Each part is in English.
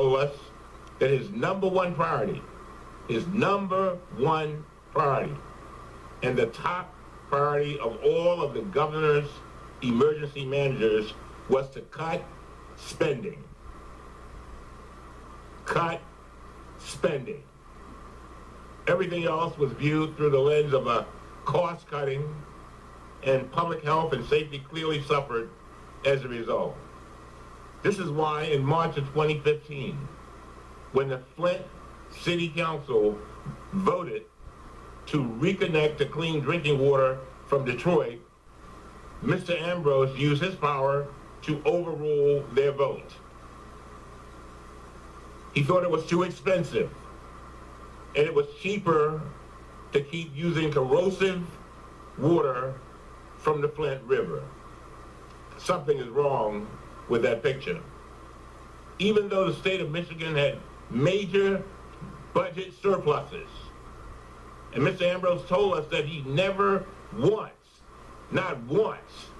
told us that his number one priority, and the top priority of all of the governor's emergency managers was to cut spending. Cut spending. Everything else was viewed through the lens of a cost-cutting, and public health and safety clearly suffered as a result. This is why in March of 2015, when the Flint City Council voted to reconnect to clean drinking water from Detroit, Mr. Ambrose used his power to overrule their vote. He thought it was too expensive, and it was cheaper to keep using corrosive water from the Flint River. Something is wrong with that picture. Even though the state of Michigan had major budget surpluses, and Mr. Ambrose told us that he never once, not once,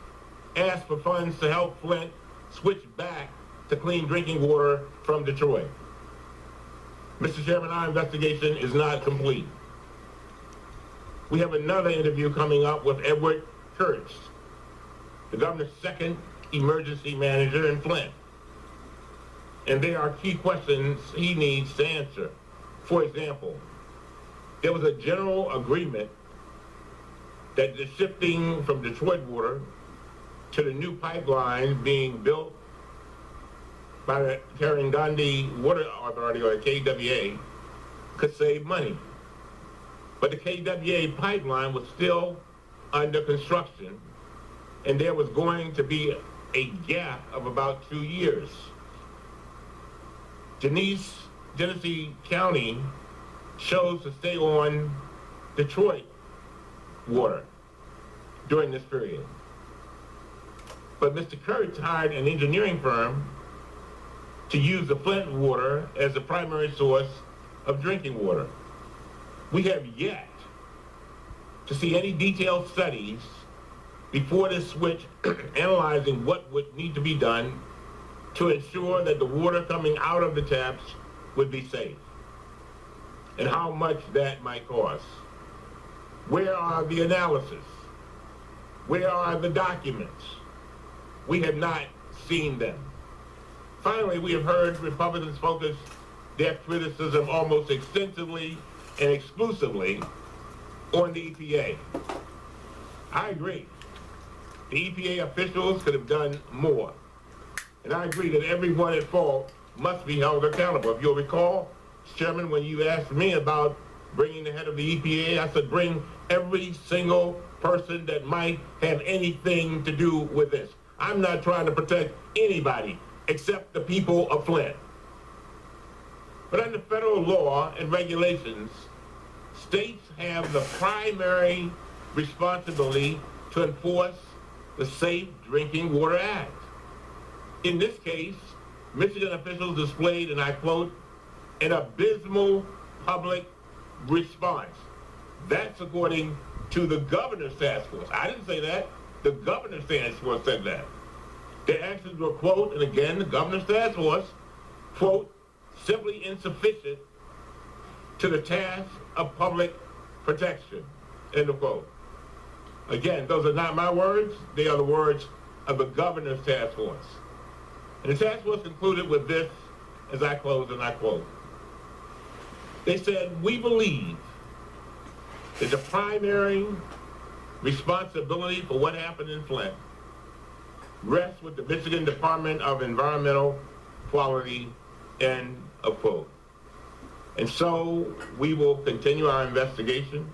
asked for funds to help Flint switch back to clean drinking water from Detroit. Mr. Chairman, our investigation is not complete. We have another interview coming up with Edward Kurtz, the governor's second emergency manager in Flint. And there are key questions he needs to answer. For example, there was a general agreement that the shifting from Detroit water to the new pipeline being built by the Tarragona Water Authority, or the KWA, could save money. But the KWA pipeline was still under construction, and there was going to be a gap of about 2 years. Genesee County chose to stay on Detroit water during this period. But Mr. Kurtz hired an engineering firm to use the Flint water as the primary source of drinking water. We have yet to see any detailed studies before this switch analyzing what would need to be done to ensure that the water coming out of the taps would be safe, and how much that might cost. Where are the analysis? Where are the documents? We have not seen them. Finally, we have heard Republicans focus their criticism almost extensively and exclusively on the EPA. I agree. The EPA officials could have done more. And I agree that everyone at fault must be held accountable. If you'll recall, Chairman, when you asked me about bringing the head of the EPA, I said bring every single person that might have anything to do with this. I'm not trying to protect anybody except the people of Flint. But under federal law and regulations, states have the primary responsibility to enforce the Safe Drinking Water Act. In this case, Michigan officials displayed, and I quote, an abysmal public response. That's according to the governor's task force. I didn't say that. The governor's task force said that. Their actions were, quote, and again, the governor's task force, quote, simply insufficient to the task of public protection, end of quote. Again, those are not my words. They are the words of the governor's task force. And the task force concluded with this, as I close, and I quote. They said, we believe that the primary responsibility for what happened in Flint rests with the Michigan Department of Environmental Quality, end of quote. And so we will continue our investigation.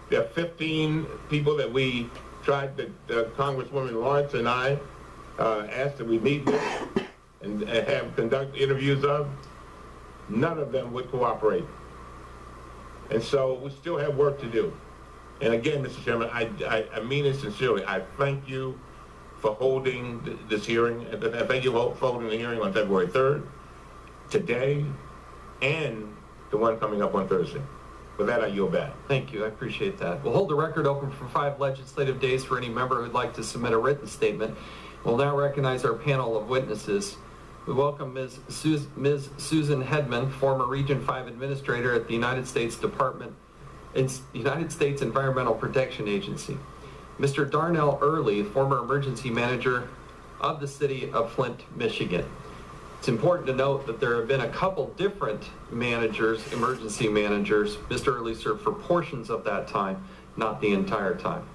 There are 15 people that we tried, that Congresswoman Lawrence and I asked that we meet with and have conduct interviews of. None of them would cooperate. And so we still have work to do. And again, Mr. Chairman, I mean it sincerely. I thank you for holding this hearing. I thank you for holding the hearing on February 3rd, today, and the one coming up on Thursday. With that, I yield back. Thank you. I appreciate that. We'll hold the record open for 5 legislative days for any member who'd like to submit a written statement. We'll now recognize our panel of witnesses. We welcome Ms. Susan Hedman, former Region 5 Administrator at the United States Environmental Protection Agency. Mr. Darnell Early, former Emergency Manager of the City of Flint, Michigan. It's important to note that there have been a couple different managers, emergency managers. Mr. Early served for portions of that time, not the entire time.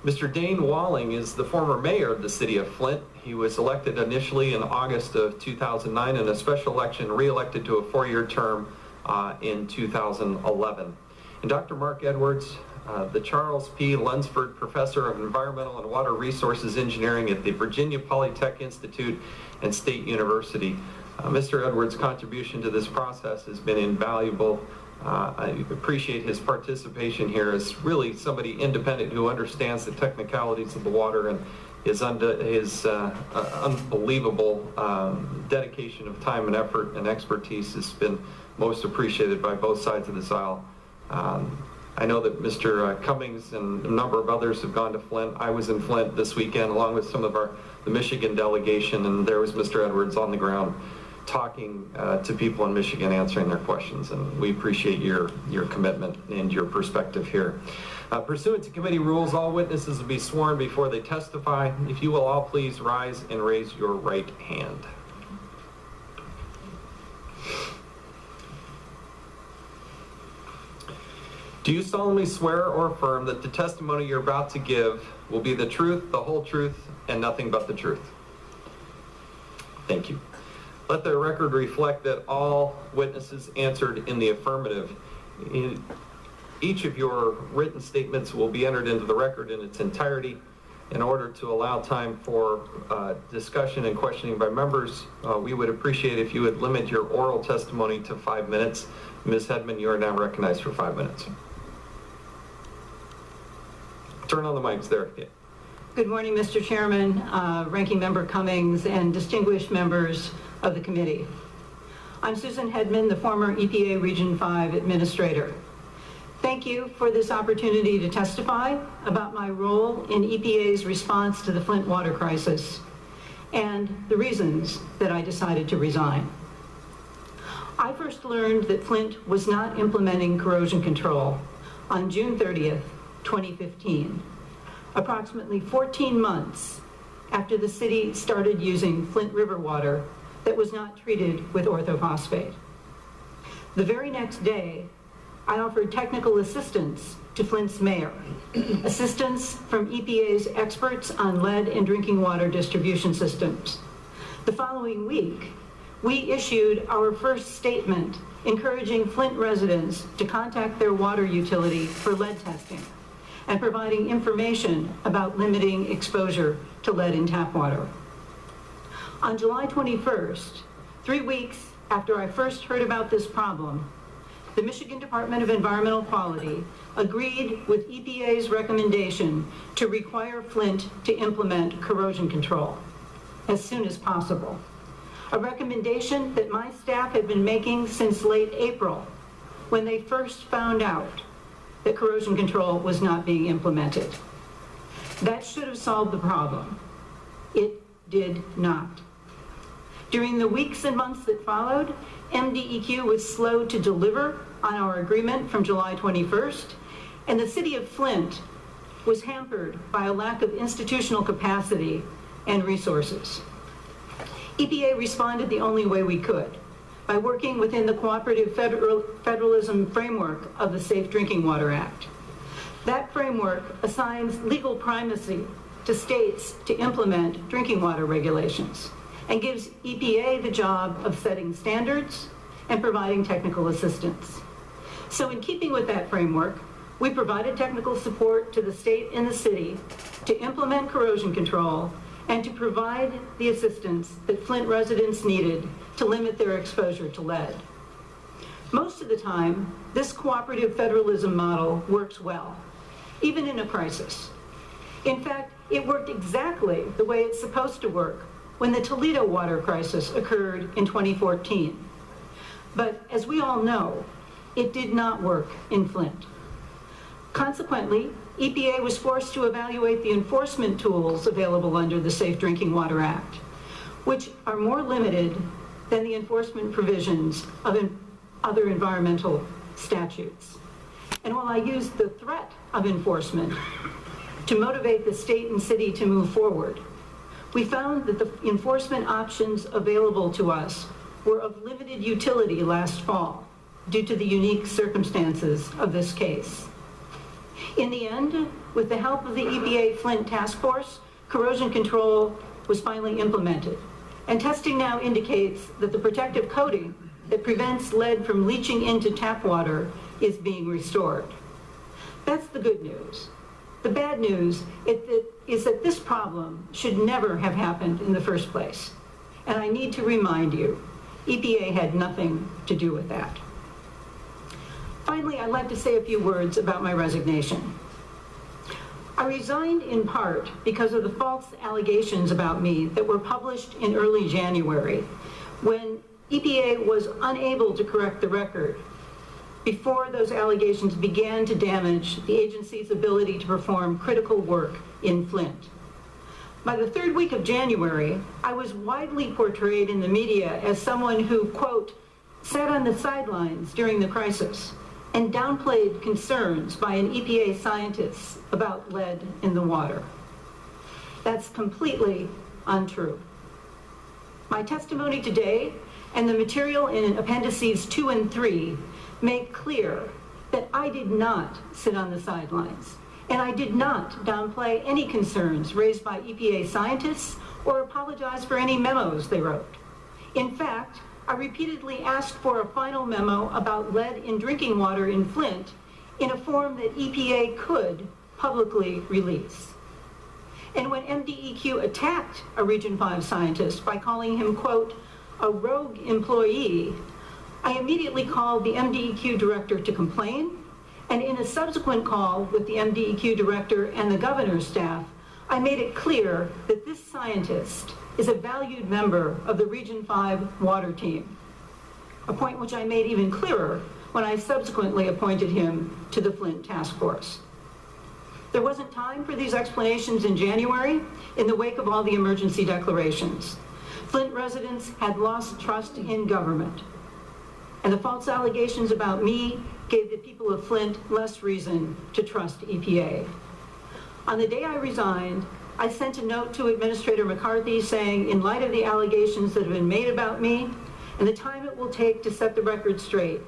Mr. Dane Walling is the former mayor of the City of Flint. He was elected initially in August of 2009 in a special election, re-elected to a 4-year term in 2011. And Dr. Mark Edwards, the Charles P. Lunsford Professor of Environmental and Water Resources Engineering at the Virginia Polytech Institute and State University. Mr. Edwards' contribution to this process has been invaluable. I appreciate his participation here as really somebody independent who understands the technicalities of the water, and his unbelievable dedication of time and effort and expertise has been most appreciated by both sides of this aisle. I know that Mr. Cummings and a number of others have gone to Flint. I was in Flint this weekend along with some of the Michigan delegation, and there was Mr. Edwards on the ground talking to people in Michigan, answering their questions, and we appreciate your commitment and your perspective here. Pursuant to committee rules, all witnesses will be sworn before they testify. If you will all please rise and raise your right hand. Do you solemnly swear or affirm that the testimony you're about to give will be the truth, the whole truth, and nothing but the truth? Thank you. Let the record reflect that all witnesses answered in the affirmative. Each of your written statements will be entered into the record in its entirety. In order to allow time for discussion and questioning by members, we would appreciate if you would limit your oral testimony to 5 minutes. Ms. Hedman, you are now recognized for 5 minutes. Turn on the mics there. Yeah. Good morning, Mr. Chairman, Ranking Member Cummings, and distinguished members of the committee. I'm Susan Hedman, the former EPA Region 5 Administrator. Thank you for this opportunity to testify about my role in EPA's response to the Flint water crisis and the reasons that I decided to resign. I first learned that Flint was not implementing corrosion control on June 30th, 2015, approximately 14 months after the city started using Flint River water that was not treated with orthophosphate. The very next day, I offered technical assistance to Flint's mayor, assistance from EPA's experts on lead in drinking water distribution systems. The following week, we issued our first statement encouraging Flint residents to contact their water utility for lead testing and providing information about limiting exposure to lead in tap water. On July 21st, 3 weeks after I first heard about this problem, the Michigan Department of Environmental Quality agreed with EPA's recommendation to require Flint to implement corrosion control as soon as possible, a recommendation that my staff had been making since late April when they first found out that corrosion control was not being implemented. That should have solved the problem. It did not. During the weeks and months that followed, MDEQ was slow to deliver on our agreement from July 21st, and the city of Flint was hampered by a lack of institutional capacity and resources. EPA responded the only way we could, by working within the cooperative federalism framework of the Safe Drinking Water Act. That framework assigns legal primacy to states to implement drinking water regulations and gives EPA the job of setting standards and providing technical assistance. So in keeping with that framework, we provided technical support to the state and the city to implement corrosion control and to provide the assistance that Flint residents needed to limit their exposure to lead. Most of the time, this cooperative federalism model works well, even in a crisis. In fact, it worked exactly the way it's supposed to work when the Toledo water crisis occurred in 2014. But as we all know, it did not work in Flint. Consequently, EPA was forced to evaluate the enforcement tools available under the Safe Drinking Water Act. which are more limited than the enforcement provisions of other environmental statutes. And while I use the threat of enforcement to motivate the state and city to move forward, we found that the enforcement options available to us were of limited utility last fall due to the unique circumstances of this case. In the end, with the help of the EPA Flint Task Force, corrosion control was finally implemented. And testing now indicates that the protective coating that prevents lead from leaching into tap water is being restored. That's the good news. The bad news is that this problem should never have happened in the first place. And I need to remind you, EPA had nothing to do with that. Finally, I'd like to say a few words about my resignation. I resigned in part because of the false allegations about me that were published in early January, when EPA was unable to correct the record before those allegations began to damage the agency's ability to perform critical work in Flint. By the third week of January, I was widely portrayed in the media as someone who, quote, sat on the sidelines during the crisis and downplayed concerns by an EPA scientist about lead in the water. That's completely untrue. My testimony today and the material in Appendices 2 and 3 make clear that I did not sit on the sidelines, and I did not downplay any concerns raised by EPA scientists or apologize for any memos they wrote. In fact, I repeatedly asked for a final memo about lead in drinking water in Flint in a form that EPA could publicly release. And when MDEQ attacked a Region 5 scientist by calling him, quote, a rogue employee, I immediately called the MDEQ director to complain, and in a subsequent call with the MDEQ director and the governor's staff, I made it clear that this scientist is a valued member of the Region 5 water team, a point which I made even clearer when I subsequently appointed him to the Flint Task Force. There wasn't time for these explanations in January in the wake of all the emergency declarations. Flint residents had lost trust in government, and the false allegations about me gave the people of Flint less reason to trust EPA. On the day I resigned, I sent a note to Administrator McCarthy saying, in light of the allegations that have been made about me and the time it will take to set the record straight,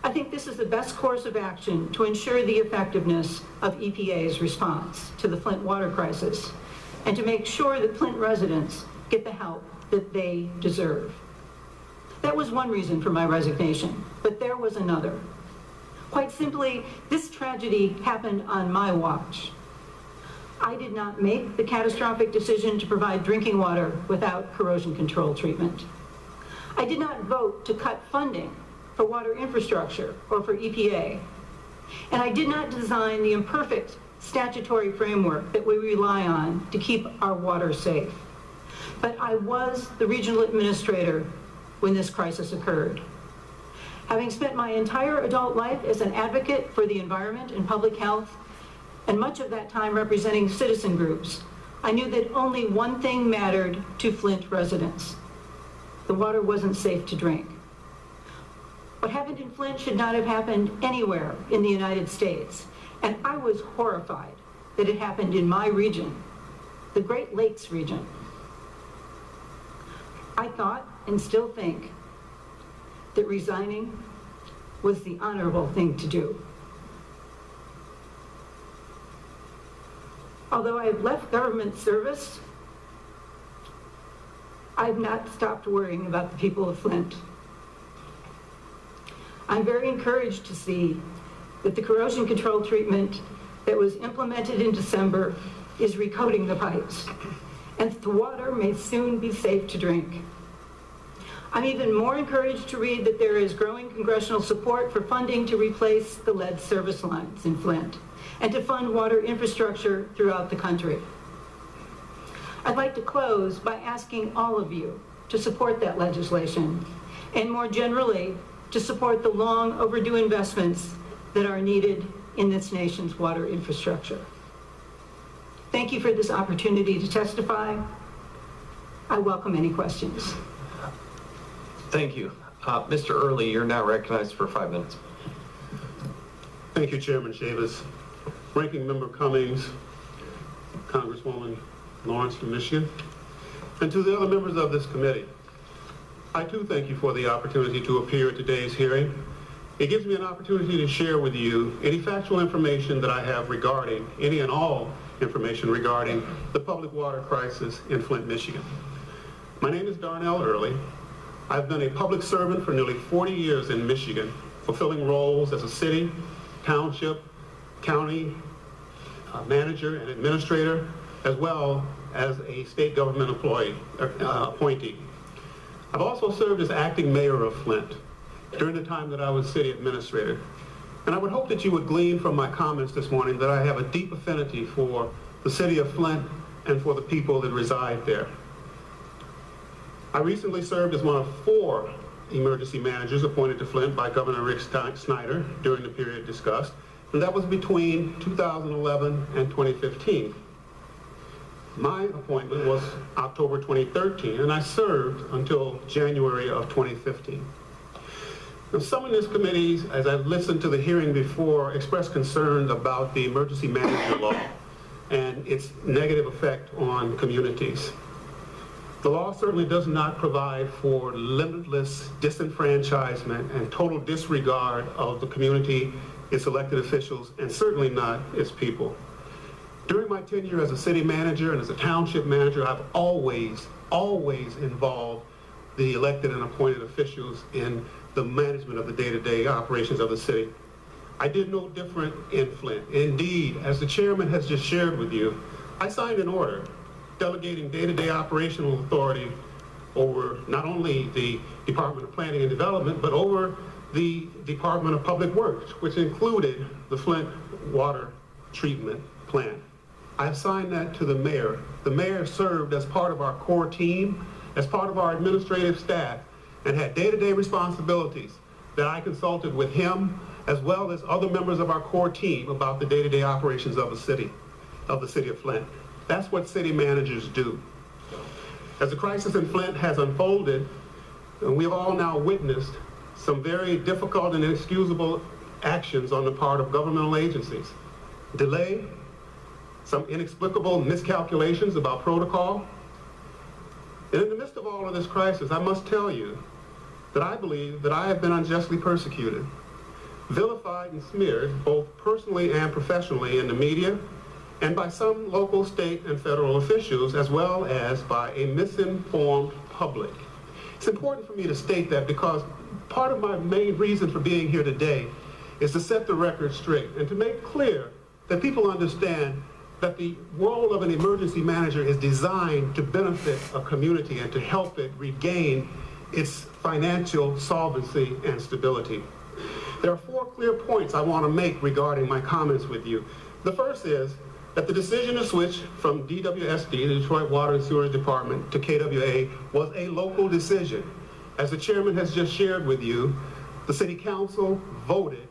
I think this is the best course of action to ensure the effectiveness of EPA's response to the Flint water crisis and to make sure that Flint residents get the help that they deserve. That was one reason for my resignation, but there was another. Quite simply, this tragedy happened on my watch. I did not make the catastrophic decision to provide drinking water without corrosion control treatment. I did not vote to cut funding for water infrastructure or for EPA. And I did not design the imperfect statutory framework that we rely on to keep our water safe. But I was the regional administrator when this crisis occurred. Having spent my entire adult life as an advocate for the environment and public health, and much of that time representing citizen groups, I knew that only one thing mattered to Flint residents. The water wasn't safe to drink. What happened in Flint should not have happened anywhere in the United States, and I was horrified that it happened in my region, the Great Lakes region. I thought, and still think, that resigning was the honorable thing to do. Although I have left government service, I've not stopped worrying about the people of Flint. I'm very encouraged to see that the corrosion control treatment that was implemented in December is recoating the pipes, and the water may soon be safe to drink. I'm even more encouraged to read that there is growing congressional support for funding to replace the lead service lines in Flint and to fund water infrastructure throughout the country. I'd like to close by asking all of you to support that legislation, and more generally, to support the long overdue investments that are needed in this nation's water infrastructure. Thank you for this opportunity to testify, I welcome any questions. Thank you. Mr. Early, you're now recognized for 5 minutes. Thank you, Chairman Chavis. Ranking Member Cummings, Congresswoman Lawrence from Michigan, and to the other members of this committee, I too thank you for the opportunity to appear at today's hearing. It gives me an opportunity to share with you any factual information that I have regarding, any and all information regarding the public water crisis in Flint, Michigan. My name is Darnell Early. I've been a public servant for nearly 40 years in Michigan, fulfilling roles as a city, township, county manager and administrator, as well as a state government employee appointee. I've also served as acting mayor of Flint during the time that I was city administrator. And I would hope that you would glean from my comments this morning that I have a deep affinity for the city of Flint and for the people that reside there. I recently served as one of 4 emergency managers appointed to Flint by Governor Rick Snyder during the period discussed, and that was between 2011 and 2015. My appointment was October 2013, and I served until January of 2015. Now, some in this committee, as I've listened to the hearing before, expressed concerns about the emergency manager law and its negative effect on communities. The law certainly does not provide for limitless disenfranchisement and total disregard of the community, its elected officials, and certainly not its people. During my tenure as a city manager and as a township manager, I've always involved the elected and appointed officials in the management of the day-to-day operations of the city. I did no different in Flint. Indeed, as the chairman has just shared with you, I signed an order delegating day-to-day operational authority over not only the Department of Planning and Development, but over the Department of Public Works, which included the Flint water treatment plant. I've signed that to the mayor. The mayor served as part of our core team, as part of our administrative staff, and had day-to-day responsibilities that I consulted with him, as well as other members of our core team about the day-to-day operations of the city of Flint. That's what city managers do. As the crisis in Flint has unfolded, and we have all now witnessed some very difficult and inexcusable actions on the part of governmental agencies. Delay, some inexplicable miscalculations about protocol. And in the midst of all of this crisis, I must tell you that I believe that I have been unjustly persecuted, vilified and smeared, both personally and professionally in the media, and by some local, state, and federal officials, as well as by a misinformed public. It's important for me to state that because part of my main reason for being here today is to set the record straight and to make clear that people understand that the role of an emergency manager is designed to benefit a community and to help it regain its financial solvency and stability. There are 4 clear points I want to make regarding my comments with you. The first is that the decision to switch from DWSD, the Detroit Water and Sewerage Department, to KWA was a local decision. As the chairman has just shared with you, the city council voted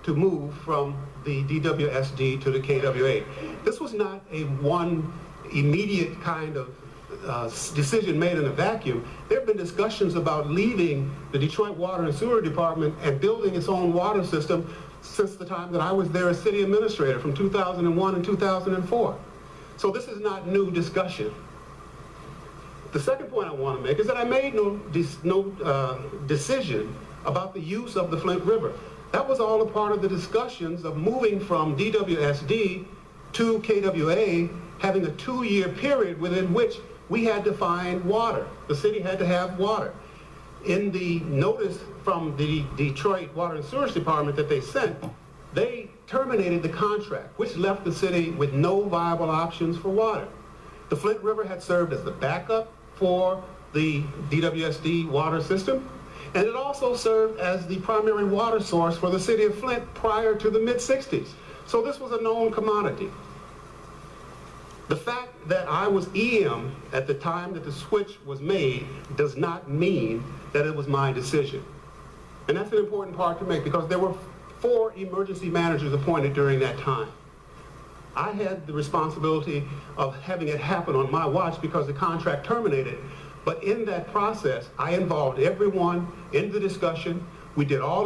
to move from the DWSD to the KWA. This was not a one immediate kind of decision made in a vacuum. There have been discussions about leaving the Detroit Water and Sewer Department and building its own water system since the time that I was there as city administrator from 2001 and 2004. So this is not new discussion. The second point I want to make is that I made no decision about the use of the Flint River. That was all a part of the discussions of moving from DWSD to KWA, having a 2-year period within which we had to find water. The city had to have water. In the notice from the Detroit Water and Sewage Department that they sent, they terminated the contract, which left the city with no viable options for water. The Flint River had served as the backup for the DWSD water system, and it also served as the primary water source for the city of Flint prior to the mid-60s. So this was a known commodity. The fact that I was EM at the time that the switch was made does not mean that it was my decision. And that's an important part to make because there were 4 emergency managers appointed during that time. I had the responsibility of having it happen on my watch because the contract terminated. But in that process, I involved everyone in the discussion. We did all